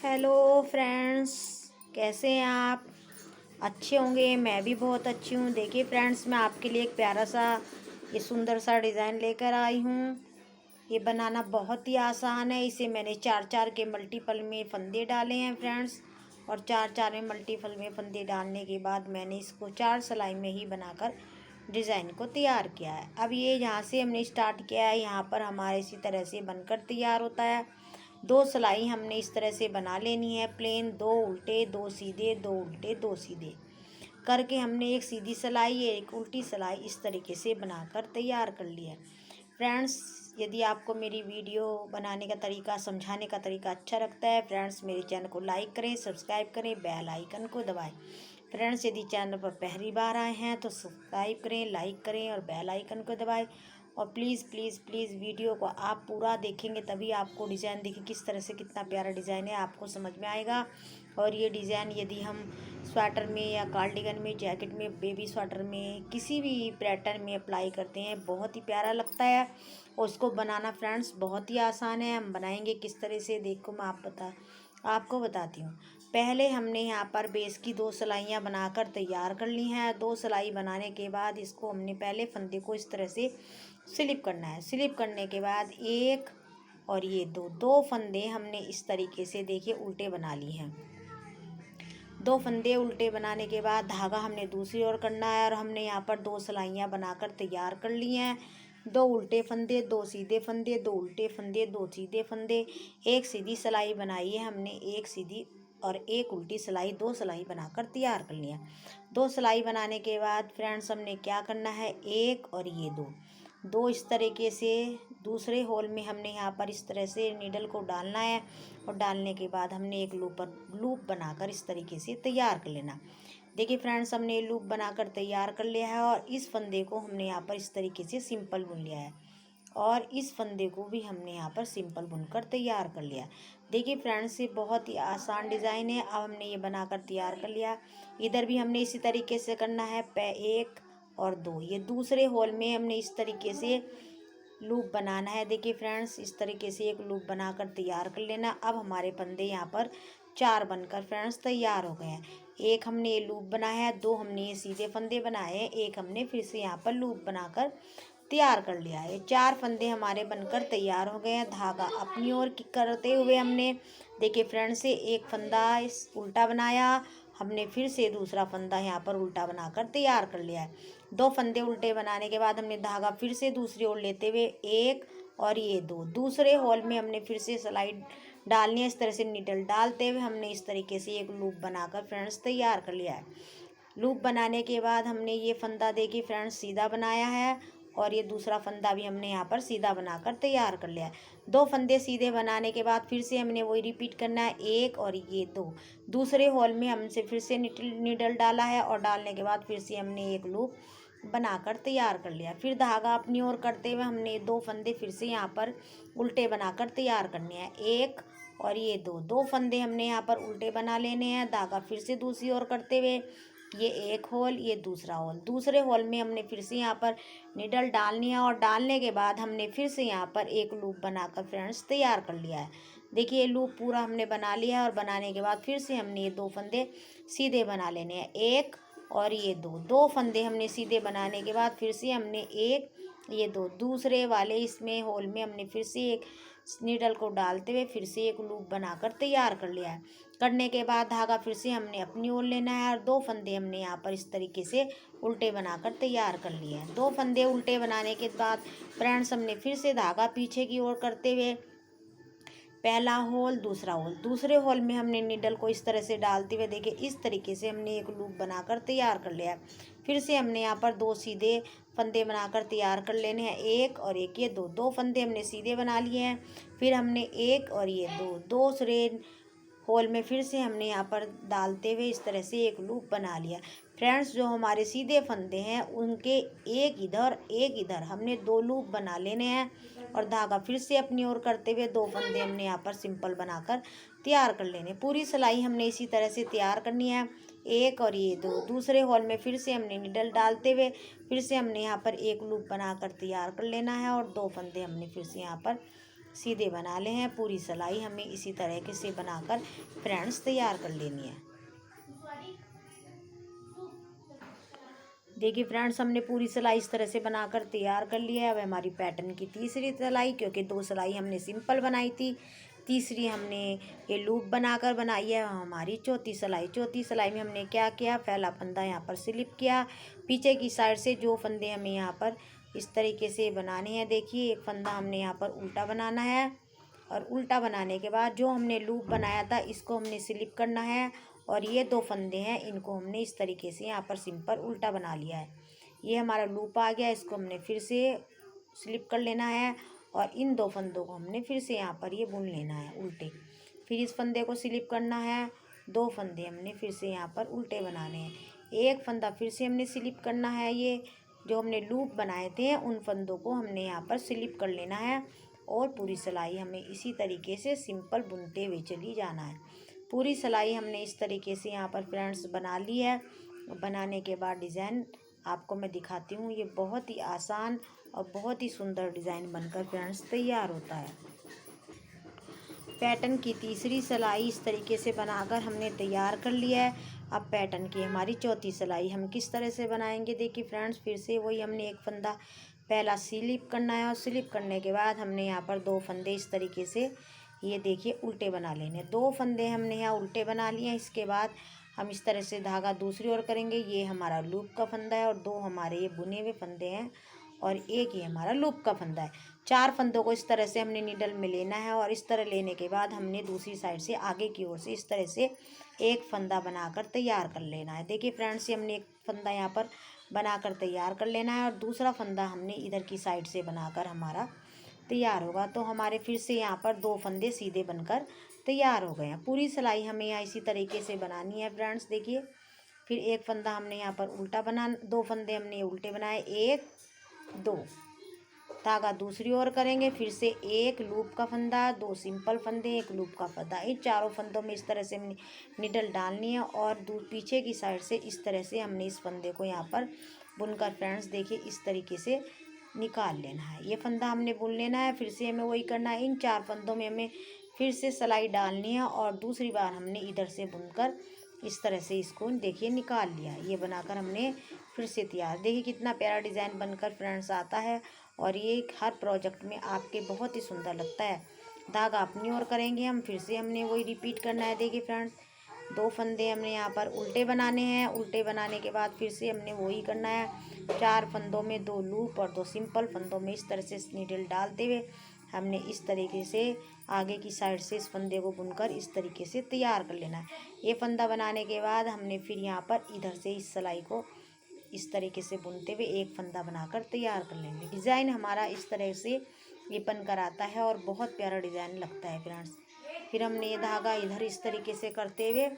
Hello friends, कैसे हैं आप? अच्छे होंगे। मैं भी बहुत अच्छी हूँ। देखिए फ्रेंड्स, मैं आपके लिए एक प्यारा सा ये सुंदर सा डिज़ाइन लेकर आई हूँ। ये बनाना बहुत ही आसान है। इसे मैंने चार चार के मल्टीपल में फंदे डाले हैं फ्रेंड्स, और चार चार में मल्टीपल में फंदे डालने के बाद मैंने इसको चार सिलाई में ही बनाकर डिज़ाइन को तैयार किया है। अब ये यहाँ से हमने स्टार्ट किया है, यहाँ पर हमारे इसी तरह से बनकर तैयार होता है। दो सिलाई हमने इस तरह से बना लेनी है, प्लेन, दो उल्टे दो सीधे, दो उल्टे दो सीधे करके हमने एक सीधी सिलाई एक उल्टी सिलाई इस तरीके से बनाकर तैयार कर लिया है। फ्रेंड्स, यदि आपको मेरी वीडियो बनाने का तरीका, समझाने का तरीका अच्छा लगता है फ्रेंड्स, मेरे चैनल को लाइक करें, सब्सक्राइब करें, बेल आइकन को दबाएं। फ्रेंड्स, यदि चैनल पर पहली बार आए हैं तो सब्सक्राइब करें, लाइक करें और बेल आइकन को दबाएं। और प्लीज़ प्लीज़ प्लीज़ वीडियो को आप पूरा देखेंगे तभी आपको डिज़ाइन देखिए किस तरह से, कितना प्यारा डिज़ाइन है, आपको समझ में आएगा। और ये डिज़ाइन यदि हम स्वेटर में या कार्डिगन में, जैकेट में, बेबी स्वेटर में, किसी भी पैटर्न में अप्लाई करते हैं, बहुत ही प्यारा लगता है। और उसको बनाना फ्रेंड्स बहुत ही आसान है। हम बनाएंगे किस तरह से, देखो मैं आपको बताती हूँ। पहले हमने यहाँ पर बेस की दो सिलाइयाँ बनाकर तैयार कर ली हैं। दो सिलाई बनाने के बाद इसको हमने पहले फंदे को इस तरह से स्लिप करना है। स्लिप करने के बाद एक और ये दो दो फंदे हमने इस तरीके से देखिए उल्टे बना लिए हैं। दो फंदे उल्टे बनाने के बाद धागा हमने दूसरी ओर करना है, और हमने यहाँ पर दो सिलाइयाँ बनाकर तैयार कर ली हैं। दो उल्टे फंदे, दो सीधे फंदे, दो उल्टे फंदे, दो सीधे फंदे, एक सीधी सिलाई बनाई है हमने, एक सीधी और एक उल्टी सिलाई, दो सिलाई बनाकर तैयार कर लिया। दो सिलाई बनाने के बाद फ्रेंड्स हमने क्या करना है, एक और ये दो दो इस तरीके से दूसरे होल में हमने यहाँ पर इस तरह से नीडल को डालना है, और डालने के बाद हमने एक लूप बनाकर इस तरीके से तैयार कर लेना। देखिए फ्रेंड्स, हमने लूप बनाकर तैयार कर लिया है, और इस फंदे को हमने यहाँ पर इस तरीके से सिंपल बुन लिया है, और इस फंदे को भी हमने यहाँ पर सिंपल बुनकर तैयार कर लिया। देखिए फ्रेंड्स, ये बहुत ही आसान डिज़ाइन है। अब हमने ये बनाकर तैयार कर लिया। इधर भी हमने इसी तरीके से करना है, एक और दो, ये दूसरे होल में हमने इस तरीके से लूप बनाना है। देखिए फ्रेंड्स, इस तरीके से एक लूप बनाकर तैयार कर लेना। अब हमारे फंदे यहाँ पर चार बनकर फ्रेंड्स तैयार हो गए हैं। एक हमने ये लूप बनाया है, दो हमने ये सीधे फंदे बनाए हैं, एक हमने फिर से यहाँ पर लूप बनाकर तैयार कर लिया है। चार फंदे हमारे बनकर तैयार हो गए हैं। धागा अपनी ओर करते हुए हमने देखिए फ्रेंड्स से एक फंदा इस उल्टा बनाया, हमने फिर से दूसरा फंदा यहाँ पर उल्टा बनाकर तैयार कर लिया है। दो फंदे उल्टे बनाने के बाद हमने धागा फिर से दूसरी ओर लेते हुए एक और ये दो दूसरे होल में हमने फिर से सिलाई डालनी है। इस तरह से नीडल डालते हुए हमने इस तरीके से एक लूप बनाकर फ्रेंड्स तैयार कर लिया है। लूप बनाने के बाद हमने ये फंदा देखिए फ्रेंड्स सीधा बनाया है, और ये दूसरा फंदा भी हमने यहाँ पर सीधा बनाकर तैयार कर लिया है। दो फंदे सीधे बनाने के बाद फिर से हमने वही रिपीट करना है, एक और ये दो दूसरे होल में हमसे फिर से नीडल डाला है, और डालने के बाद फिर से हमने एक लूप बनाकर तैयार कर लिया। फिर धागा अपनी ओर करते हुए हमने दो फंदे फिर से यहाँ पर उल्टे बनाकर तैयार करने हैं, एक और ये दो दो फंदे हमने यहाँ पर उल्टे बना लेने हैं। धागा फिर से दूसरी ओर करते हुए ये एक होल, ये दूसरा होल, दूसरे होल में हमने फिर से यहाँ पर निडल डालनी है, और डालने के बाद हमने फिर से यहाँ पर एक लूप बनाकर फ्रेंड्स तैयार कर लिया है। देखिए लूप पूरा हमने बना लिया है, और बनाने के बाद फिर से हमने ये दो फंदे सीधे बना लेने हैं, एक और ये दो दो फंदे हमने सीधे बनाने के बाद फिर से हमने एक ये दो दूसरे वाले इसमें होल में हमने फिर से एक नीडल को डालते हुए फिर से एक लूप बनाकर तैयार कर लिया है। करने के बाद धागा फिर से हमने अपनी ओर लेना है, और दो फंदे हमने यहाँ पर इस तरीके से उल्टे बनाकर तैयार कर लिए हैं। दो फंदे उल्टे बनाने के बाद फ्रेंड्स हमने फिर से धागा पीछे की ओर करते हुए पहला होल, दूसरा होल, दूसरे होल में हमने नीडल को इस तरह से डालते हुए देखिए इस तरीके से हमने एक लूप बनाकर तैयार कर लिया। फिर से हमने यहाँ पर दो सीधे फंदे बनाकर तैयार कर लेने हैं, एक और एक, ये दो दो फंदे हमने सीधे बना लिए हैं। फिर हमने एक और ये दो दूसरे होल में फिर से हमने यहाँ पर डालते हुए इस तरह से एक लूप बना लिया। फ्रेंड्स, जो हमारे सीधे फंदे हैं उनके एक इधर हमने दो लूप बना लेने हैं, और धागा फिर से अपनी ओर करते हुए दो फंदे हमने यहाँ पर सिंपल बनाकर तैयार कर लेने। पूरी सिलाई हमने इसी तरह से तैयार करनी है, एक और ये दो दूसरे होल में फिर से हमने निडल डालते हुए फिर से हमने यहाँ पर एक लूप बनाकर तैयार कर लेना है, और दो फंदे हमने फिर से यहाँ पर सीधे बना ले हैं। पूरी सिलाई हमें इसी तरीके से बनाकर फ्रेंड्स तैयार कर लेनी है। देखिए फ्रेंड्स, हमने पूरी सिलाई इस तरह से बनाकर तैयार कर लिया है। अब हमारी पैटर्न की तीसरी सिलाई, क्योंकि 2 सिलाई हमने सिंपल बनाई थी, तीसरी हमने ये लूप बनाकर बनाई है, हमारी चौथी सिलाई। चौथी सिलाई में हमने क्या किया, पहला फंदा यहाँ पर स्लिप किया, पीछे की साइड से जो फंदे हमें यहाँ पर इस तरीके से बनाने हैं। देखिए एक फंदा हमने यहाँ पर उल्टा बनाना है, और उल्टा बनाने के बाद जो हमने लूप बनाया था इसको हमने स्लिप करना है, और ये 2 फंदे हैं इनको हमने इस तरीके से यहाँ पर सिंपल उल्टा बना लिया है। ये हमारा लूप आ गया, इसको हमने फिर से स्लिप कर लेना है, और इन 2 फंदों को हमने फिर से यहाँ पर ये बुन लेना है उल्टे। फिर इस फंदे को स्लिप करना है, 2 फंदे हमने फिर से यहाँ पर उल्टे बनाने हैं, एक फंदा फिर से हमने स्लिप करना है। ये जो हमने लूप बनाए थे उन फंदों को हमने यहाँ पर स्लिप कर लेना है, और पूरी सिलाई हमें इसी तरीके से सिंपल बुनते हुए चली जाना है। पूरी सिलाई हमने इस तरीके से यहाँ पर फ्रेंड्स बना ली है। बनाने के बाद डिज़ाइन आपको मैं दिखाती हूँ। ये बहुत ही आसान और बहुत ही सुंदर डिज़ाइन बनकर फ्रेंड्स तैयार होता है। पैटर्न की तीसरी सिलाई इस तरीके से बनाकर हमने तैयार कर लिया है। अब पैटर्न की हमारी चौथी सिलाई हम किस तरह से बनाएंगे, देखिए फ्रेंड्स, फिर से वही हमने एक फंदा पहला स्लिप करना है, और स्लिप करने के बाद हमने यहाँ पर 2 फंदे इस तरीके से ये देखिए उल्टे बना लेने। 2 फंदे हमने यहाँ उल्टे बना लिए हैं। इसके बाद हम इस तरह से धागा दूसरी ओर करेंगे। ये हमारा लूप का फंदा है, और 2 हमारे ये बुने हुए फंदे हैं, और एक ये हमारा लूप का फंदा है। 4 फंदों को इस तरह से हमने नीडल में लेना है, और इस तरह लेने के बाद हमने दूसरी साइड से आगे की ओर से इस तरह से एक फंदा बनाकर तैयार कर लेना है। देखिए फ्रेंड्स, ये हमने एक फंदा यहाँ पर बनाकर तैयार कर लेना है, और दूसरा फंदा हमने इधर की साइड से बनाकर हमारा तैयार होगा। तो हमारे फिर से यहाँ पर 2 फंदे सीधे बनकर तैयार हो गए हैं। पूरी सिलाई हमें यहाँ इसी तरीके से बनानी है फ्रेंड्स। देखिए फिर एक फंदा हमने यहाँ पर उल्टा बना, 2 फंदे हमने उल्टे बनाए, 1 2 धागा दूसरी ओर करेंगे, फिर से एक लूप का फंदा, 2 सिंपल फंदे, एक लूप का फंदा। इन चारों फंदों में इस तरह से हमने निडल डालनी है, और पीछे की साइड से इस तरह से हमने इस फंदे को यहाँ पर बुनकर फ्रेंड्स देखिए इस तरीके से निकाल लेना है। ये फंदा हमने बुन लेना है, फिर से हमें वही करना है। इन 4 फंदों में हमें फिर से सिलाई डालनी है, और दूसरी बार हमने इधर से बुनकर इस तरह से इसको देखिए निकाल लिया। ये बनाकर हमने फिर से तैयार, देखिए कितना प्यारा डिज़ाइन बनकर फ्रेंड्स आता है, और ये हर प्रोजेक्ट में आपके बहुत ही सुंदर लगता है। धागा अपनी ओर करेंगे हम, फिर से हमने वही रिपीट करना है। देखिए फ्रेंड्स, 2 फंदे हमने यहाँ पर उल्टे बनाने हैं, उल्टे बनाने के बाद फिर से हमने वही करना है। 4 फंदों में 2 लूप और 2 सिंपल फंदों में इस तरह से नीडल डालते हुए हमने इस तरीके से आगे की साइड से इस फंदे को बुनकर इस तरीके से तैयार कर लेना है। ये फंदा बनाने के बाद हमने फिर यहाँ पर इधर से इस सिलाई को इस तरीके से बुनते हुए एक फंदा बनाकर तैयार कर लेंगे। डिज़ाइन हमारा इस तरह से ये बनकर आता है, और बहुत प्यारा डिज़ाइन लगता है फ्रेंड्स। फिर हमने ये धागा इधर इस तरीके से करते हुए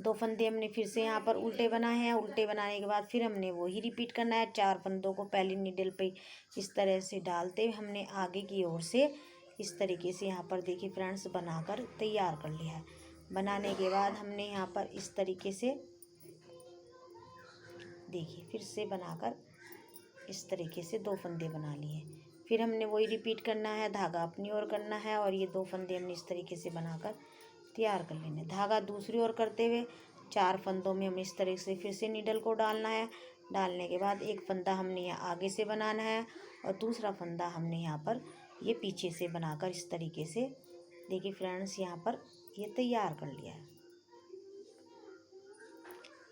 2 फंदे हमने फिर से यहाँ पर उल्टे बनाए हैं। उल्टे बनाने के बाद फिर हमने वही रिपीट करना है। 4 फंदों को पहली नीडल पे इस तरह से डालते हुए हमने आगे की ओर से इस तरीके से यहाँ पर देखिए फ्रेंड्स बनाकर तैयार कर लिया है। बनाने के बाद हमने यहाँ पर इस तरीके से देखिए फिर से बनाकर इस तरीके से 2 फंदे बना लिए। फिर हमने वही रिपीट करना है, धागा अपनी ओर करना है, और ये 2 फंदे हमने इस तरीके से बनाकर तैयार कर लेने। धागा दूसरी ओर करते हुए 4 फंदों में हमें इस तरह से फिर से नीडल को डालना है। डालने के बाद एक फंदा हमने यहाँ आगे से बनाना है, और दूसरा फंदा हमने यहाँ पर ये पीछे से बनाकर इस तरीके से देखिए फ्रेंड्स यहाँ पर ये तैयार कर लिया है।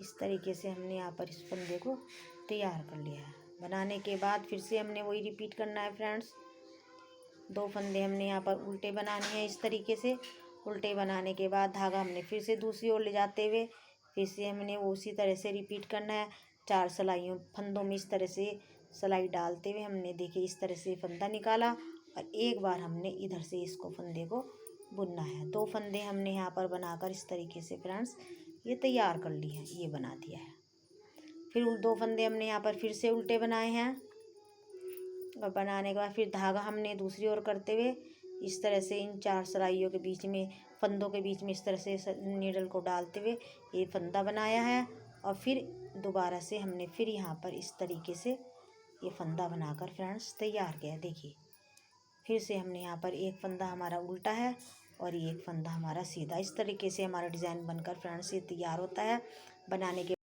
इस तरीके से हमने यहाँ पर इस फंदे को तैयार कर लिया है। बनाने के बाद फिर से हमने वही रिपीट करना है फ्रेंड्स। 2 फंदे हमने यहाँ पर उल्टे बनाने हैं इस तरीके से। उल्टे बनाने के बाद धागा हमने फिर से दूसरी ओर ले जाते हुए फिर से हमने वो उसी तरह से रिपीट करना है। 4 सिलाइयों फंदों में इस तरह से सिलाई डालते हुए हमने देखिए इस तरह से फंदा निकाला, और एक बार हमने इधर से इसको फंदे को बुनना है। 2 फंदे हमने यहाँ पर बनाकर इस तरीके से फ्रेंड्स ये तैयार कर ली है, ये बना दिया है। फिर 2 फंदे हमने यहाँ पर फिर से उल्टे बनाए हैं, और बनाने के बाद फिर धागा हमने दूसरी ओर करते हुए इस तरह से इन 4 सिलाइयों के बीच में फंदों के बीच में इस तरह से नीडल को डालते हुए ये फंदा बनाया है, और फिर दोबारा से हमने फिर यहाँ पर इस तरीके से ये फंदा बनाकर फ्रेंड्स तैयार किया। देखिए फिर से हमने यहाँ पर एक फंदा हमारा उल्टा है और ये एक फंदा हमारा सीधा। इस तरीके से हमारा डिज़ाइन बनकर फ्रेंड्स ये तैयार होता है। बनाने के